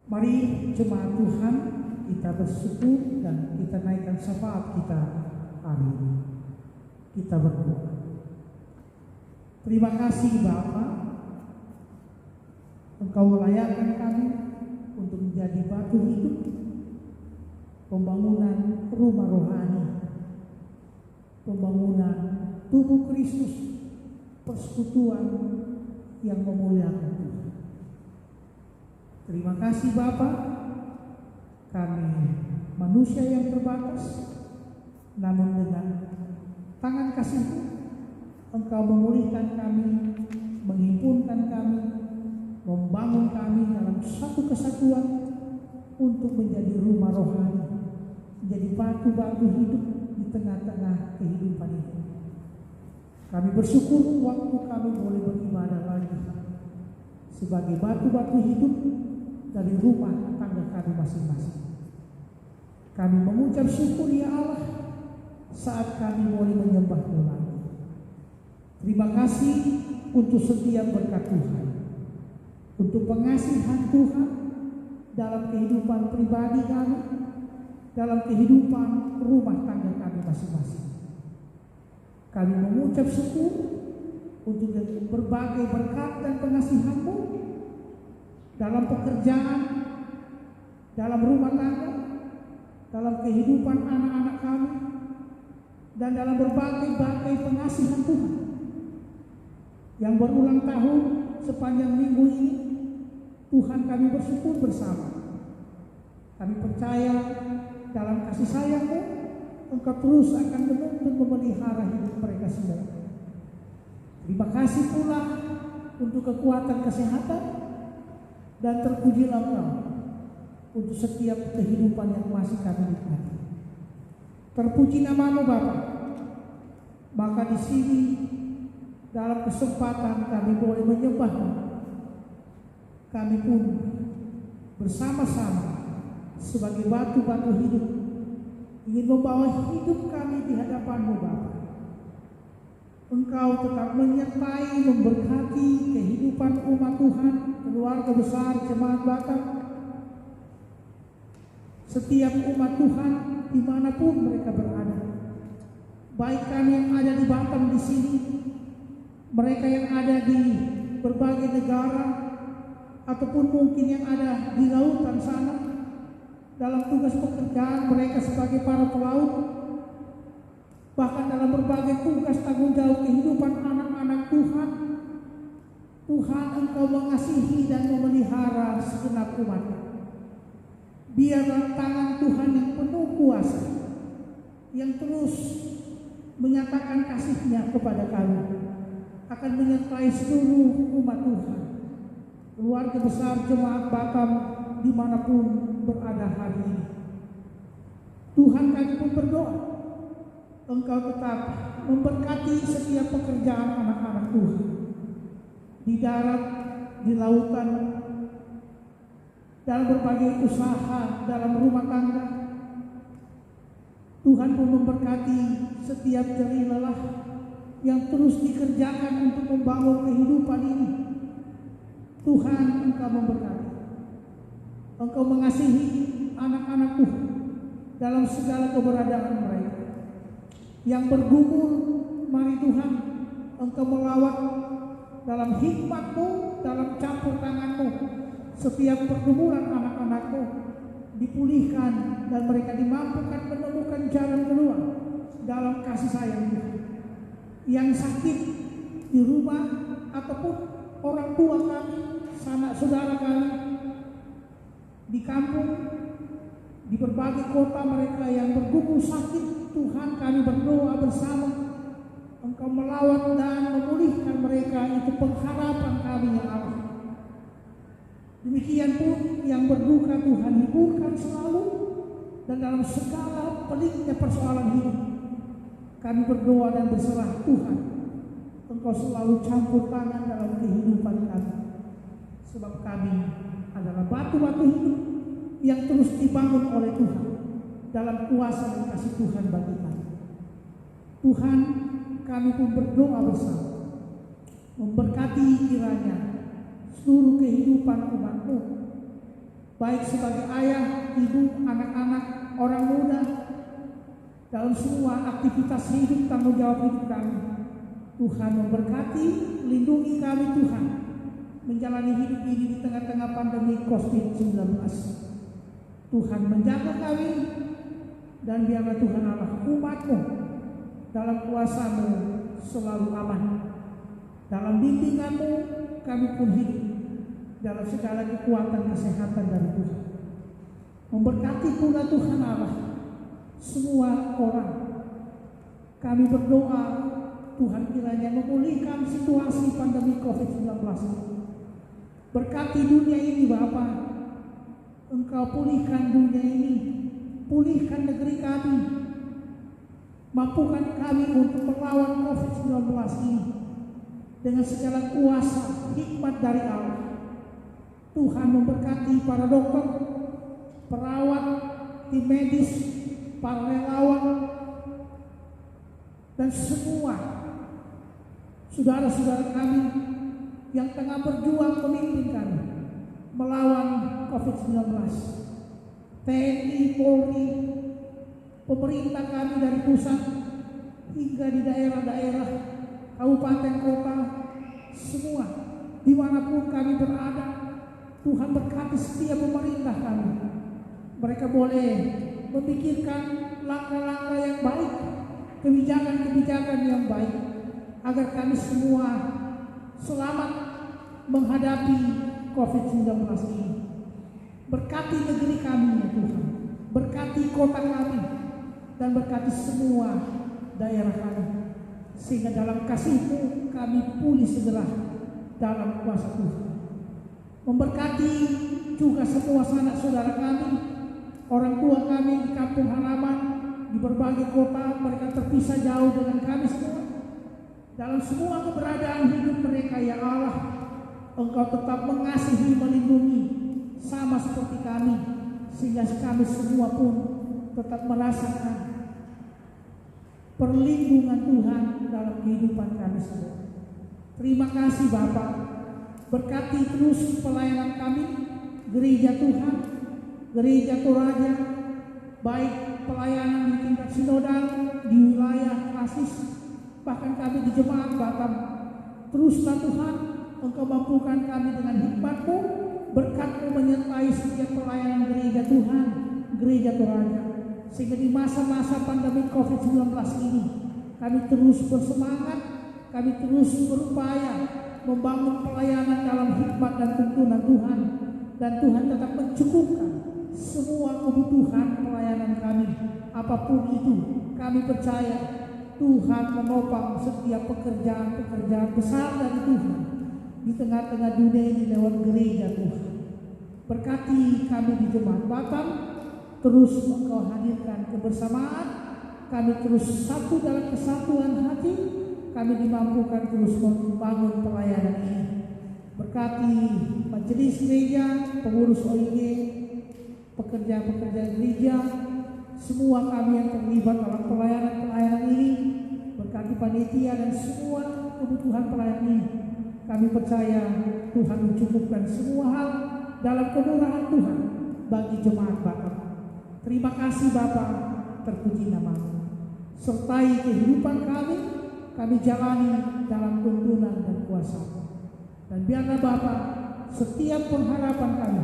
Mari jemaat Tuhan, kita bersyukur dan kita naikkan syafaat kita hari ini. Kita berdoa. Terima kasih Bapa, Engkau layakkan kami untuk menjadi batu hidup, pembangunan rumah rohani, pembangunan tubuh Kristus, persekutuan yang memuliakan Tuhan. Terima kasih Bapa, kami manusia yang terbatas, namun dengan tangan kasih-Mu Engkau memulihkan kami, menghimpunkan kami, membangun kami dalam satu kesatuan untuk menjadi rumah rohani, menjadi batu-batu hidup di tengah-tengah kehidupan ini. Kami bersyukur waktu kami boleh beribadah lagi sebagai batu-batu hidup dari rumah tangga kami masing-masing. Kami mengucap syukur ya Allah saat kami boleh menyembah-Mu lagi. Terima kasih untuk setiap berkat Tuhan, untuk pengasihan Tuhan dalam kehidupan pribadi kami, dalam kehidupan rumah tangga kami masing-masing. Kami mengucap syukur untuk berbagai berkat dan pengasihan-Mu dalam pekerjaan, dalam rumah tangga, dalam kehidupan anak-anak kami, dan dalam berbagai pengasihan Tuhan yang berulang tahun sepanjang minggu ini. Tuhan, kami bersyukur bersama. Kami percaya dalam kasih sayang-Mu, Engkau terus akan menuntun memelihara hidup mereka semua. Terima kasih pula untuk kekuatan kesehatan, dan terpujilah Engkau untuk setiap kehidupan yang masih kami nikmati. Terpuji nama-Mu Bapa. Maka di sini dalam kesempatan kami boleh menyembah-Mu, kami pun bersama-sama sebagai batu-batu hidup ingin membawa hidup kami di hadapan-Mu Bapa. Engkau tetap menyertai, memberkati kehidupan umat Tuhan, keluarga besar Jemaat Batam, setiap umat Tuhan dimanapun mereka berada, baik kami yang ada di Batam di sini, mereka yang ada di berbagai negara, ataupun mungkin yang ada di lautan sana, dalam tugas pekerjaan mereka sebagai para pelaut, bahkan dalam berbagai tugas tanggung jawab kehidupan anak-anak Tuhan. Tuhan, Engkau mengasihi dan memelihara segenap umat. Biarlah tangan Tuhan yang penuh kuasa, yang terus menyatakan kasih-Nya kepada kami, akan menyertai seluruh umat Tuhan, keluarga besar Jemaat Batam dimanapun berada hari ini. Tuhan, kami pun berdoa Engkau tetap memberkati setiap pekerjaan anak-anak Tuhan, di darat, di lautan, dalam berbagai usaha, dalam rumah tangga. Tuhan pun memberkati setiap jerih lelah yang terus dikerjakan untuk membangun kehidupan ini. Tuhan, Engkau memberkati. Engkau mengasihi anak-anak Tuhan dalam segala keberadaan mereka. Yang bergumul, mari Tuhan, Engkau melawat dalam hikmat-Mu, dalam campur tangan-Mu. Setiap pergumulan anak-anak-Mu dipulihkan dan mereka dimampukan menemukan jalan keluar dalam kasih sayang-Mu. Yang sakit di rumah ataupun orang tua kami, sanak saudara kami, di kampung, di berbagai kota mereka yang bergumul sakit, Tuhan, kami berdoa bersama, Engkau melawat dan memulihkan mereka. Itu pengharapan kami ya Allah. Demikian pun yang berduka, Tuhan hiburkan selalu, dan dalam segala peliknya persoalan hidup kami berdoa dan berserah, Tuhan, Engkau selalu campur tangan dalam kehidupan kami, sebab kami adalah batu-batu hidup yang terus dibangun oleh Tuhan dalam kuasa dan kasih Tuhan bagi kami. Tuhan, kami pun berdoa bersama, memberkati kiranya seluruh kehidupan umat-Mu, baik sebagai ayah, ibu, anak-anak, orang muda, dalam semua aktivitas hidup, tanggung jawab hidup kami. Tuhan memberkati, lindungi kami Tuhan, menjalani hidup ini di tengah-tengah pandemi COVID-19. Tuhan menjaga kami, dan biarlah Tuhan Allah umat-Mu dalam kuasa-Mu selalu aman. Dalam bimbingan-Mu kami pun hidup dalam segala kekuatan kesehatan dari Tuhan. Memberkati pula Tuhan Allah semua orang. Kami berdoa Tuhan kiranya memulihkan situasi pandemi COVID-19 ini. Berkati dunia ini Bapa, Engkau pulihkan dunia ini, pulihkan negeri kami. Mampukan kami untuk melawan COVID-19 ini dengan segala kuasa hikmat dari Allah. Tuhan memberkati para dokter, perawat, tim medis, para relawan, dan semua saudara-saudara kami yang tengah berjuang memimpin kami melawan COVID-19. TNI, Polri, pemerintah kami dari pusat hingga di daerah-daerah, kabupaten, kota, semua dimanapun kami berada, Tuhan berkati setiap pemerintah kami. Mereka boleh memikirkan langkah-langkah yang baik, kebijakan-kebijakan yang baik, agar kami semua selamat menghadapi COVID-19 ini. Berkati negeri kami ya Tuhan, berkati kota kami, dan berkati semua daerah kami, sehingga dalam kasih-Mu kami pulih segera dalam kuasa Tuhan. Memberkati juga semua sanak saudara kami, orang tua kami di kampung halaman, di berbagai kota, mereka terpisah jauh dengan kami semua. Dalam semua keberadaan hidup mereka ya Allah, Engkau tetap mengasihi, melindungi, sama seperti kami, sehingga kami semua pun tetap merasakan perlindungan Tuhan dalam kehidupan kami semua. Terima kasih Bapa, berkati terus pelayanan kami, gereja Tuhan, gereja Toraja, baik pelayanan di tingkat sinodal, di wilayah Klasis, bahkan kami di jemaat Batam. Teruslah Tuhan, Engkau mampukan kami dengan hikmat-Mu, berkat-Mu menyertai setiap pelayanan gereja Tuhan, gereja Toraja, sehingga di masa-masa pandemi COVID-19 ini kami terus bersemangat, kami terus berupaya membangun pelayanan dalam hikmat dan tuntunan Tuhan, dan Tuhan tetap mencukupkan semua kebutuhan pelayanan kami. Apapun itu, kami percaya Tuhan menopang setiap pekerjaan-pekerjaan besar dari Tuhan di tengah-tengah dunia ini lewat gereja Tuhan. Berkati kami di jemaat Batam, terus Engkau hadirkan kebersamaan, kami terus satu dalam kesatuan hati, kami dimampukan terus membangun pelayanan ini. Berkati majelis gereja, pengurus OIG, pekerja-pekerja gereja, semua kami yang terlibat dalam pelayanan ini. Berkati panitia dan semua kebutuhan pelayanan ini. Kami percaya Tuhan mencukupkan semua hal dalam kemurahan Tuhan bagi jemaat Bapak. Terima kasih Bapa, terpuji nama-Mu. Sertai kehidupan kami jalani dalam tuntunan dan kuasa-Mu. Dan biarlah Bapa, setiap pengharapan kami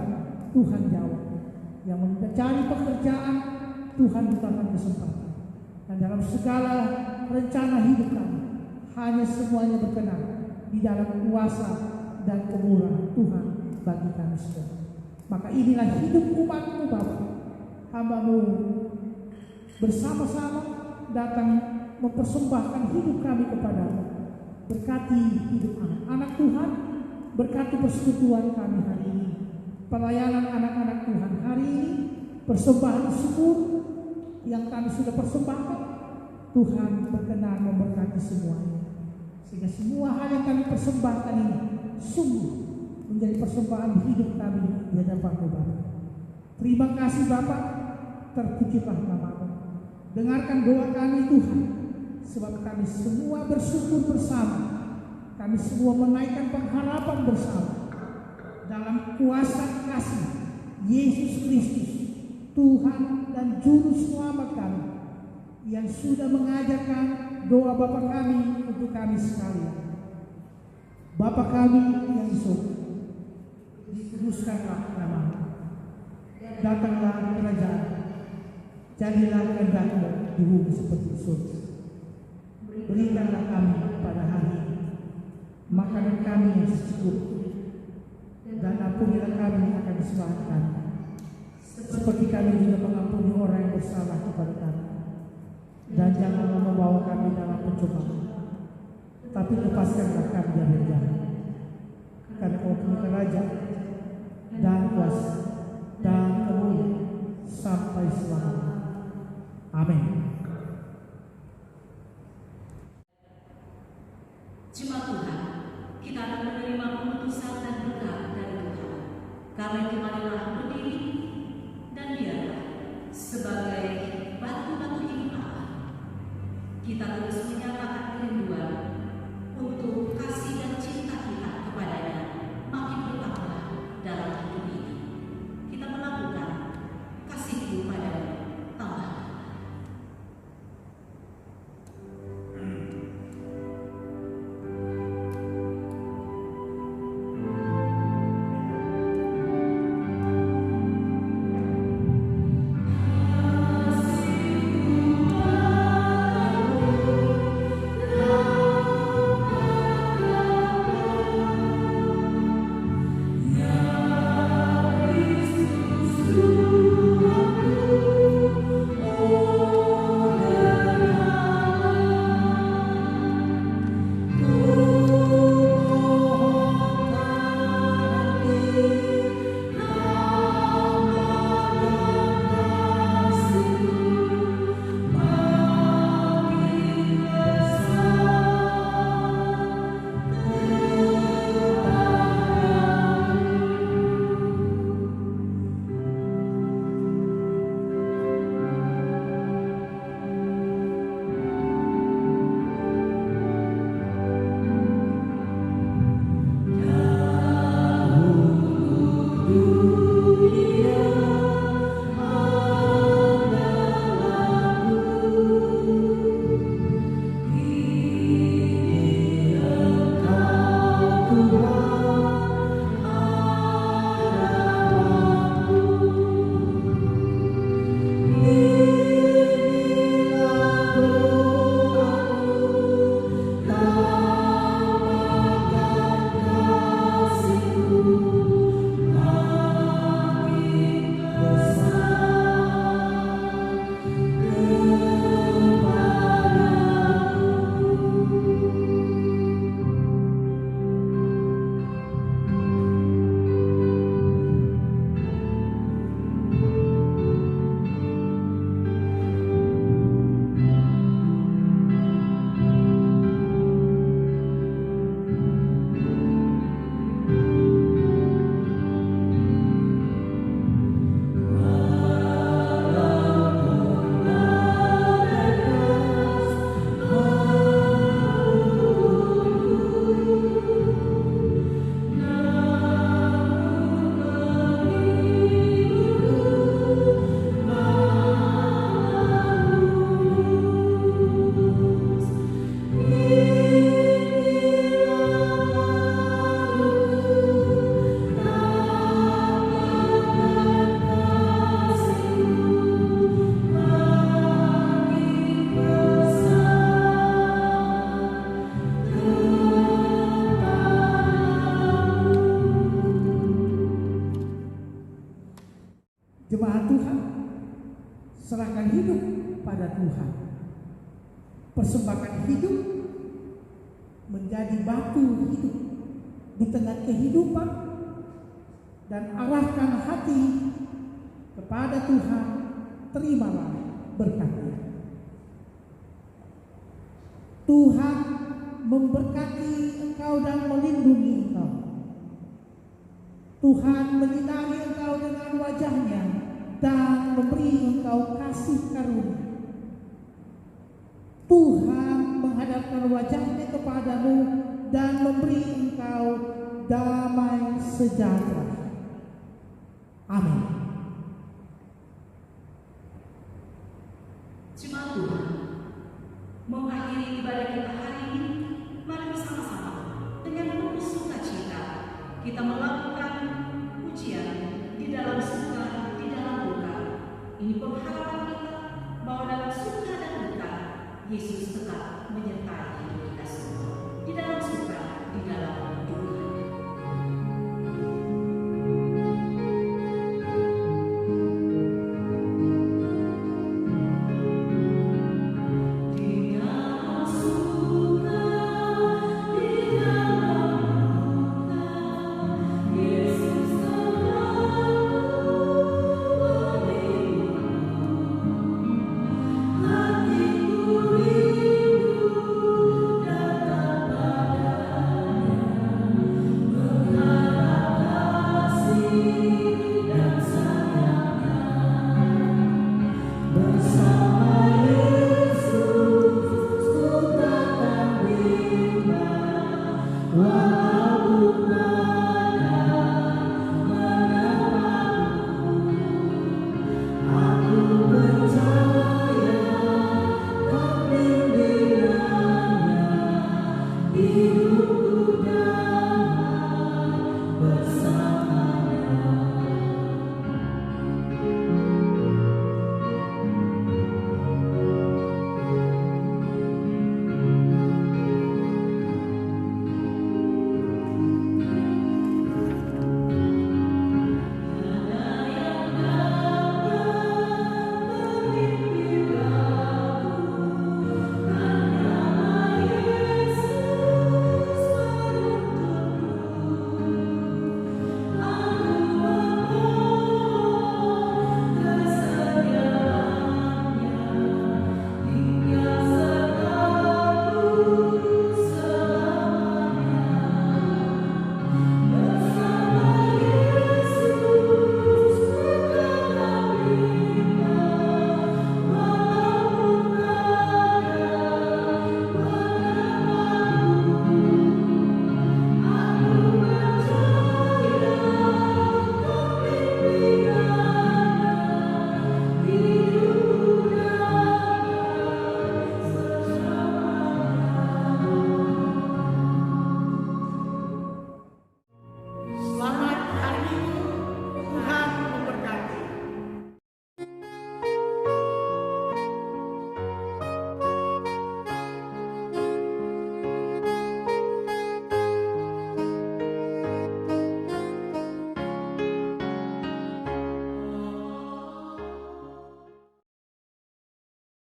Tuhan jawab. Yang mencari pekerjaan, Tuhan bukakan kesempatan. Dan dalam segala rencana hidup kami, hanya semuanya berkenan di dalam kuasa dan kemurahan Tuhan bagi kami semua. Maka inilah hidup umat-Mu Bapa. Hamba-Mu bersama-sama datang mempersembahkan hidup kami kepada-Mu. Berkati hidup anak-anak Tuhan, berkati persekutuan kami hari ini, pelayanan anak-anak Tuhan hari ini, persembahan syukur yang kami sudah persembahkan. Tuhan berkenan memberkati semuanya, sehingga semua hal yang kami persembahkan ini sungguh menjadi persembahan hidup kami di hadapan-Mu Bapa. Terima kasih Bapa, terpujilah nama-Mu. Dengarkan doa kami Tuhan, sebab kami semua bersyukur bersama, kami semua menaikkan pengharapan bersama dalam kuasa kasih Yesus Kristus, Tuhan dan Juru Selamat kami, yang sudah mengajarkan doa Bapa kami untuk kami sekalian. Bapa kami yang di surga, dikuduskanlah nama-Mu, datanglah kerajaan, jadilah kehendak-Mu di bumi seperti di surga. Berikanlah kami pada hari ini makanan kami yang secukupnya, dan ampunilah kami akan kesalahan kami, seperti kami juga mengampuni orang yang bersalah kepada kami. Dan janganlah membawa kami dalam pencobaan, tapi lepaskanlah kami dari jahat. Karena Kau punya kerajaan dan kuasa dan kemuliaan sampai selamanya. Amin. menerima keputusan dan berkat dari Tuhan. Karena itu marilah berdiri dan biarlah sebagai batu-batu ini Allah, kita terus menyatakan kerinduan untuk kasih dan cinta kita kepadanya makin bertambah dalam hidup ini. Kita melakukan kasihku padamu tambah. Jemaat Tuhan, serahkan hidup pada Tuhan. Persembahkan hidup menjadi batu hidup di tengah kehidupan dan arahkan hati kepada Tuhan. Terimalah berkat-Nya. Tuhan memberkati engkau dan melindungi engkau. Tuhan menyinari engkau dengan wajah-Nya dan memberi engkau kasih karunia. Tuhan menghadapkan wajah-Nya kepadamu dan memberi engkau damai sejahtera. Amin. Jemaat Tuhan, mengakhiri ibadah kita hari ini, mari bersama-sama dengan penuh sukacita kita melakukan pujian di dalam suka, di dalam duka. Ini pengharapan kita bahwa dalam suka dan duka Yesus tetap menyertai hidup kita semua. Di dalam suka, di dalam